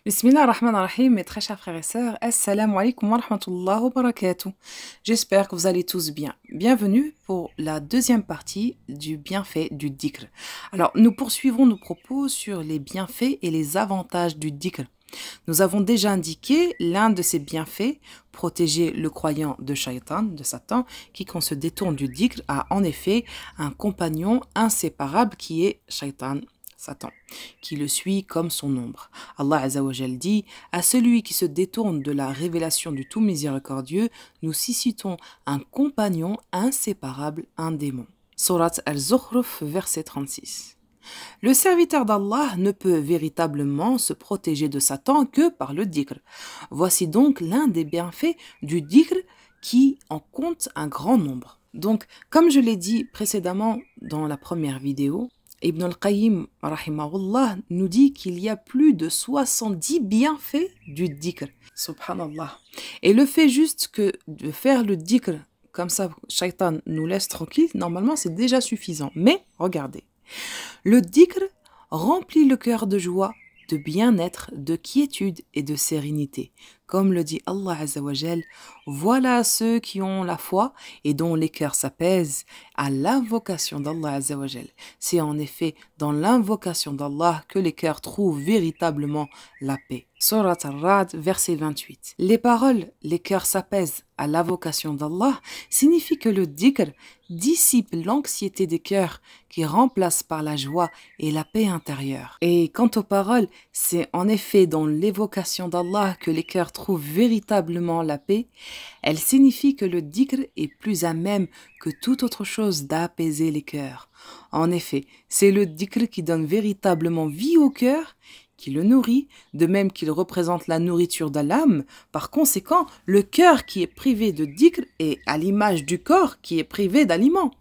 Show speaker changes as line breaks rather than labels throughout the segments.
Bismillah ar-Rahman ar-Rahim, mes très chers frères et sœurs, Assalamu alaikum wa rahmatullahi wa barakatuh. J'espère que vous allez tous bien. Bienvenue pour la deuxième partie du bienfait du dhikr. Alors, nous poursuivrons nos propos sur les bienfaits et les avantages du dhikr. Nous avons déjà indiqué l'un de ces bienfaits, protéger le croyant de Shaitan, de Satan, qui quand se détourne du dhikr a en effet un compagnon inséparable qui est Shaitan. Satan, qui le suit comme son ombre. Allah Azza wa Jal dit « À celui qui se détourne de la révélation du tout miséricordieux, nous suscitons un compagnon inséparable, un démon. » Surat Al-Zukhruf, verset 36. Le serviteur d'Allah ne peut véritablement se protéger de Satan que par le dhikr. Voici donc l'un des bienfaits du dhikr qui en compte un grand nombre. Donc, comme je l'ai dit précédemment dans la première vidéo, Ibn al-Qayyim rahimahullah nous dit qu'il y a plus de 70 bienfaits du dhikr. Subhanallah. Et le fait juste que de faire le dhikr, comme ça, Shaitan nous laisse tranquille, normalement c'est déjà suffisant. Mais regardez, le dhikr remplit le cœur de joie, de bien-être, de quiétude et de sérénité. Comme le dit Allah Azza wa Jal, voilà ceux qui ont la foi et dont les cœurs s'apaisent à l'invocation d'Allah Azza wa Jal. C'est en effet dans l'invocation d'Allah que les cœurs trouvent véritablement la paix. Surat Ar-Ra'd, verset 28. Les paroles, les cœurs s'apaisent à l'invocation d'Allah signifie que le dhikr dissipe l'anxiété des cœurs qui remplace par la joie et la paix intérieure. Et quant aux paroles, c'est en effet dans l'évocation d'Allah que les cœurs trouvent véritablement la paix. Elle signifie que le dhikr est plus à même que toute autre chose d'apaiser les cœurs. En effet, c'est le dhikr qui donne véritablement vie au cœur, qui le nourrit, de même qu'il représente la nourriture de l'âme. Par conséquent, le cœur qui est privé de dhikr est à l'image du corps qui est privé d'aliments.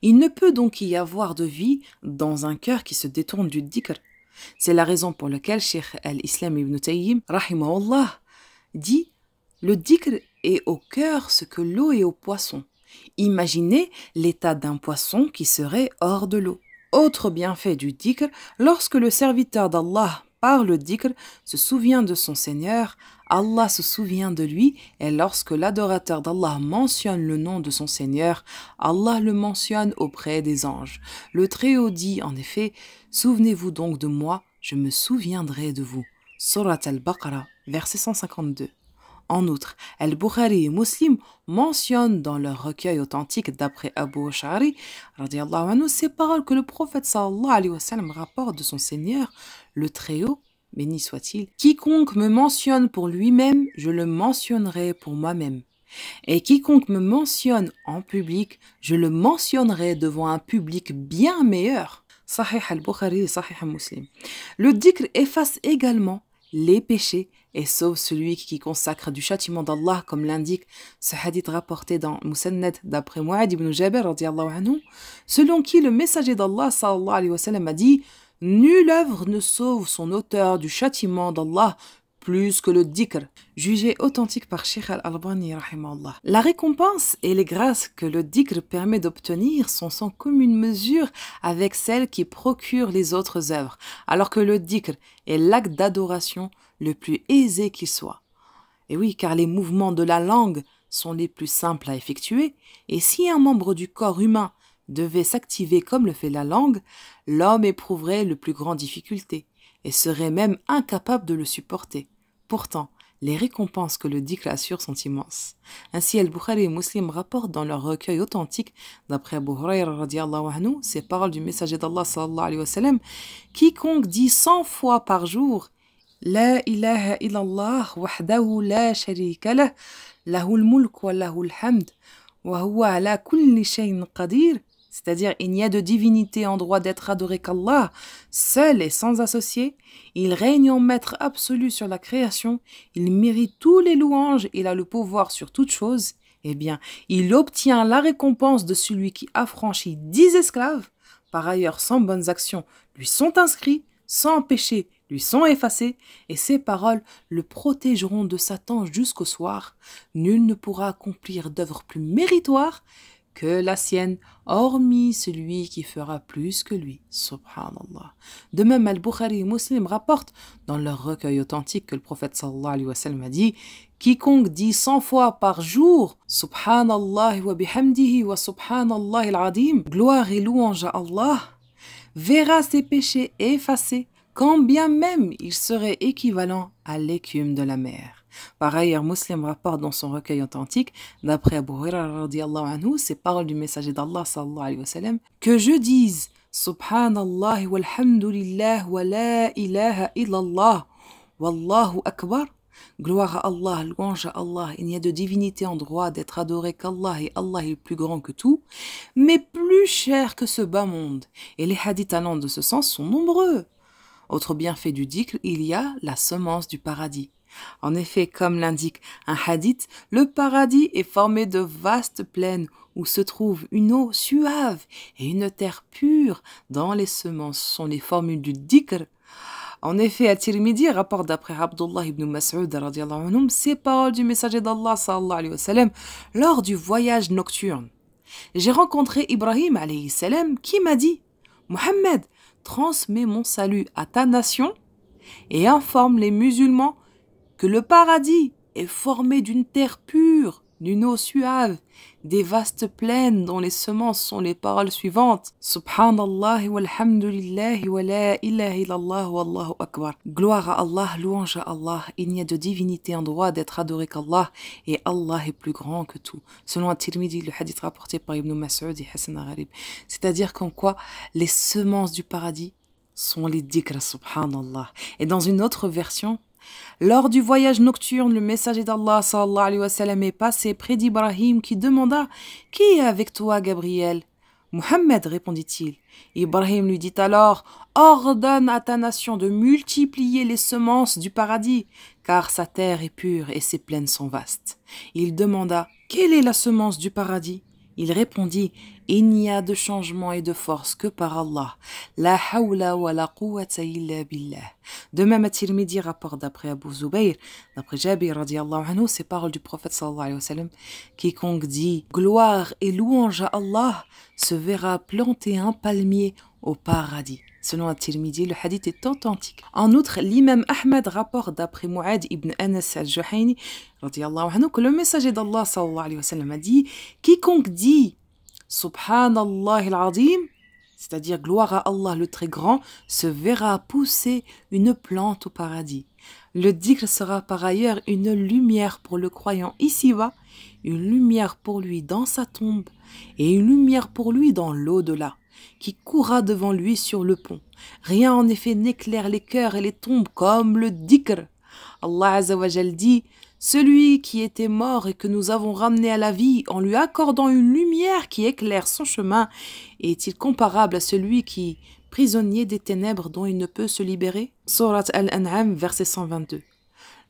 Il ne peut donc y avoir de vie dans un cœur qui se détourne du dhikr. C'est la raison pour laquelle Cheikh al-Islam ibn Tayyib, rahimahullah, dit « Le dhikr est au cœur ce que l'eau est au poisson. Imaginez l'état d'un poisson qui serait hors de l'eau. » Autre bienfait du dhikr, lorsque le serviteur d'Allah par le dhikr se souvient de son Seigneur, Allah se souvient de lui, et lorsque l'adorateur d'Allah mentionne le nom de son Seigneur, Allah le mentionne auprès des anges. Le Très-Haut dit en effet, « Souvenez-vous donc de moi, je me souviendrai de vous. » Surat Al-Baqarah, verset 152. En outre, Al-Bukhari et Muslim mentionnent dans leur recueil authentique d'après Abu Ash'ari, radiallahu anhu, ces paroles que le prophète sallallahu alayhi wa sallam rapporte de son Seigneur, le Très-Haut, béni soit-il. Quiconque me mentionne pour lui-même, je le mentionnerai pour moi-même. Et quiconque me mentionne en public, je le mentionnerai devant un public bien meilleur. Sahih al-Bukhari et Sahih al-Muslim. Le dhikr efface également les péchés et sauve celui qui consacre du châtiment d'Allah, comme l'indique ce hadith rapporté dans Musannad d'après Mu'adh ibn Jabir radiyallahu anhu, selon qui le messager d'Allah sallallahu alayhi wa sallam a dit « Nulle œuvre ne sauve son auteur du châtiment d'Allah plus que le dhikr », jugé authentique par Sheikh al-Albani rahimahullah. La récompense et les grâces que le dhikr permet d'obtenir sont sans commune mesure avec celles qui procurent les autres œuvres, alors que le dhikr est l'acte d'adoration le plus aisé qu'il soit. Et oui, car les mouvements de la langue sont les plus simples à effectuer, et si un membre du corps humain devait s'activer comme le fait la langue, l'homme éprouverait le plus grand difficulté, et serait même incapable de le supporter. Pourtant, les récompenses que le dhikr assure sont immenses. Ainsi, Al-Bukhari et Muslim rapportent dans leur recueil authentique, d'après Abu Hurayra radiyallahu anhu, ces paroles du messager d'Allah sallallahu alayhi wa sallam, quiconque dit 100 fois par jour La ilaha illallah wahdahu la sharika lah, lahul mulk wa lahul hamd, wa huwa ala kulli shay'in qadir, c'est-à-dire il n'y a de divinité en droit d'être adoré qu'Allah, seul et sans associé, il règne en maître absolu sur la création, il mérite tous les louanges, il a le pouvoir sur toute chose, eh bien, il obtient la récompense de celui qui affranchit 10 esclaves, par ailleurs sans bonnes actions lui sont inscrits, sans péché lui sont effacés, et ces paroles le protégeront de Satan jusqu'au soir. Nul ne pourra accomplir d'œuvre plus méritoire que la sienne, hormis celui qui fera plus que lui. Subhanallah. De même, Al-Bukhari et Muslim rapportent dans leur recueil authentique que le prophète sallallahu alayhi wa sallam a dit: quiconque dit 100 fois par jour Subhanallah wa bihamdihi wa Subhanallah al-Adim, gloire et louange à Allah, verra ses péchés effacés, quand bien même il serait équivalent à l'écume de la mer. Par ailleurs, Muslim rapporte dans son recueil authentique, d'après Abu Hurairah radiyallahu anhu, ces paroles du messager d'Allah sallallahu alayhi wa sallam, que je dise Subhanallah walhamdulillah wa la ilaha illallah wallahu akbar. Gloire à Allah, louange à Allah, il n'y a de divinité en droit d'être adoré qu'Allah et Allah est plus grand que tout, mais plus cher que ce bas monde. Et les hadiths allant de ce sens sont nombreux. Autre bienfait du dhikr, il y a la semence du paradis. En effet, comme l'indique un hadith, le paradis est formé de vastes plaines où se trouve une eau suave et une terre pure dont les semences sont les formules du dhikr. En effet, At-Tirmidhi rapporte d'après Abdullah ibn Mas'ud radiyallahu anhu ces paroles du messager d'Allah sallallahu alayhi wa sallam lors du voyage nocturne. J'ai rencontré Ibrahim alayhi salam qui m'a dit: Mohammed, transmets mon salut à ta nation et informe les musulmans que le paradis est formé d'une terre pure, d'une eau suave, des vastes plaines dont les semences sont les paroles suivantes: Subhanallah walhamdulillah wa la ilaha illallah wallahu akbar. Gloire à Allah, louange à Allah, il n'y a de divinité en droit d'être adoré qu'Allah, et Allah est plus grand que tout. Selon At-Tirmidhi, le hadith rapporté par Ibn Mas'ud et Hassan al-Gharib. C'est-à-dire qu'en quoi les semences du paradis sont les dhikrs, subhanallah. Et dans une autre version, lors du voyage nocturne, le messager d'Allah sallallahu alayhi wa sallam est passé près d'Ibrahim qui demanda: Qui est avec toi, Gabriel? Mohammed, répondit-il. Ibrahim lui dit alors: Ordonne à ta nation de multiplier les semences du paradis, car sa terre est pure et ses plaines sont vastes. Il demanda: Quelle est la semence du paradis? Il répondit: Il n'y a de changement et de force que par Allah. La hawla wa la quwwata illa billah. De même, At-Tirmidhi rapporte d'après Abu Zubayr, d'après Jabir radiyallahu anhu, ces paroles du prophète sallallahu alayhi wa sallam: quiconque dit gloire et louange à Allah se verra planter un palmier au paradis. Selon At-Tirmidhi, le hadith est authentique. En outre, l'imam Ahmed rapporte d'après Mu'ad ibn Anas al-Juhayni radiyallahu anhu que le messager d'Allah sallallahu alayhi wa sallam a dit: quiconque dit Subhanallah al-Azim, c'est-à-dire gloire à Allah le très grand, se verra pousser une plante au paradis. Le dhikr sera par ailleurs une lumière pour le croyant ici-bas, une lumière pour lui dans sa tombe et une lumière pour lui dans l'au-delà, qui courra devant lui sur le pont. Rien en effet n'éclaire les cœurs et les tombes comme le dhikr. Allah Azza wa Jal dit: celui qui était mort et que nous avons ramené à la vie en lui accordant une lumière qui éclaire son chemin, est-il comparable à celui qui, prisonnier des ténèbres dont il ne peut se libérer? Surat Al-An'am, verset 122.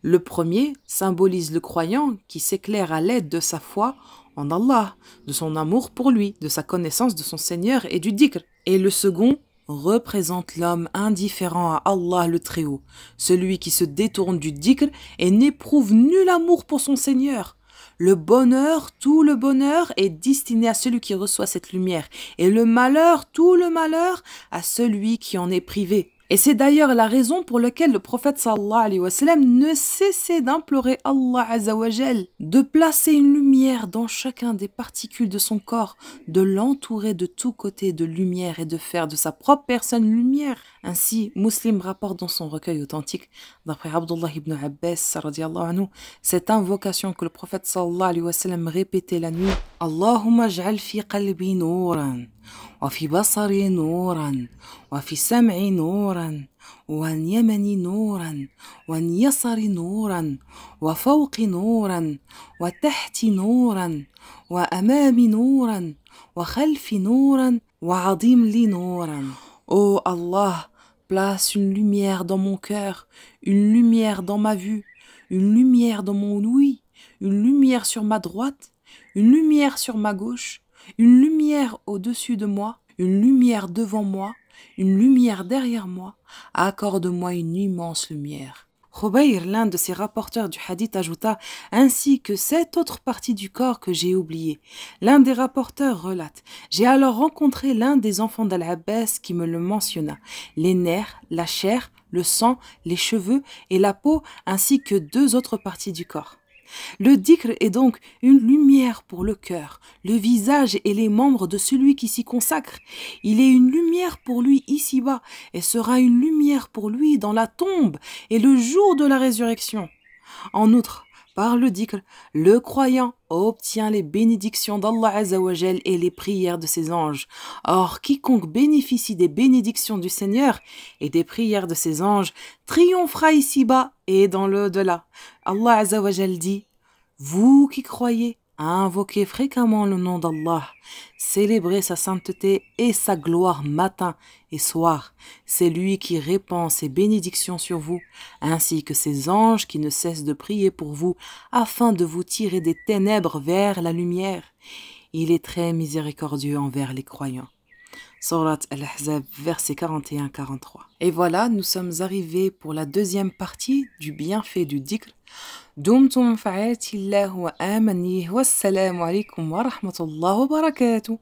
Le premier symbolise le croyant qui s'éclaire à l'aide de sa foi en Allah, de son amour pour lui, de sa connaissance de son Seigneur et du dhikr. Et le second représente l'homme indifférent à Allah le Très-Haut, celui qui se détourne du dhikr et n'éprouve nul amour pour son Seigneur. Le bonheur, tout le bonheur est destiné à celui qui reçoit cette lumière, et le malheur, tout le malheur, à celui qui en est privé. Et c'est d'ailleurs la raison pour laquelle le prophète sallallahu alayhi wa sallam ne cessait d'implorer Allah Azza wa Jal de placer une lumière dans chacun des particules de son corps, de l'entourer de tous côtés de lumière et de faire de sa propre personne lumière. Ainsi, Muslim rapporte dans son recueil authentique, d'après Abdullah ibn Abbas radiyallahu anhu, cette invocation que le prophète sallallahu alayhi wa sallam répétait la nuit: Allahumma j'al fi qalbi nouran, wa fi basari nouran, wa fi sam'i nouran, wa an yamani nouran, wa an yasari nouran, wa fawqi nouran, wa tahti nouran, wa amami nouran, wa khalfi nouran, wa adim li nouran. Oh Allah, place une lumière dans mon cœur, une lumière dans ma vue, une lumière dans mon ouïe, une lumière sur ma droite, une lumière sur ma gauche, une lumière au-dessus de moi, une lumière devant moi, une lumière derrière moi. Accorde-moi une immense lumière. Khubayr, l'un de ses rapporteurs du hadith, ajouta ainsi que cette autre partie du corps que j'ai oubliée. L'un des rapporteurs relate: j'ai alors rencontré l'un des enfants d'Al-Abbas qui me le mentionna. Les nerfs, la chair, le sang, les cheveux et la peau, ainsi que 2 autres parties du corps. Le dhikr est donc une lumière pour le cœur, le visage et les membres de celui qui s'y consacre. Il est une lumière pour lui ici-bas et sera une lumière pour lui dans la tombe et le jour de la résurrection. En outre, par le dhikr, le croyant obtient les bénédictions d'Allah Azzawajal et les prières de ses anges. Or, quiconque bénéficie des bénédictions du Seigneur et des prières de ses anges triomphera ici-bas et dans l'au-delà. Allah Azzawajal dit: vous qui croyez, invoquez fréquemment le nom d'Allah, célébrez sa sainteté et sa gloire matin et soir. C'est lui qui répand ses bénédictions sur vous, ainsi que ses anges qui ne cessent de prier pour vous, afin de vous tirer des ténèbres vers la lumière. Il est très miséricordieux envers les croyants. Surat Al-Ahzab, versets 41-43. Et voilà, nous sommes arrivés pour la deuxième partie du bienfait du dhikr. دمتم في عافية الله وآمنه والسلام عليكم ورحمة الله وبركاته.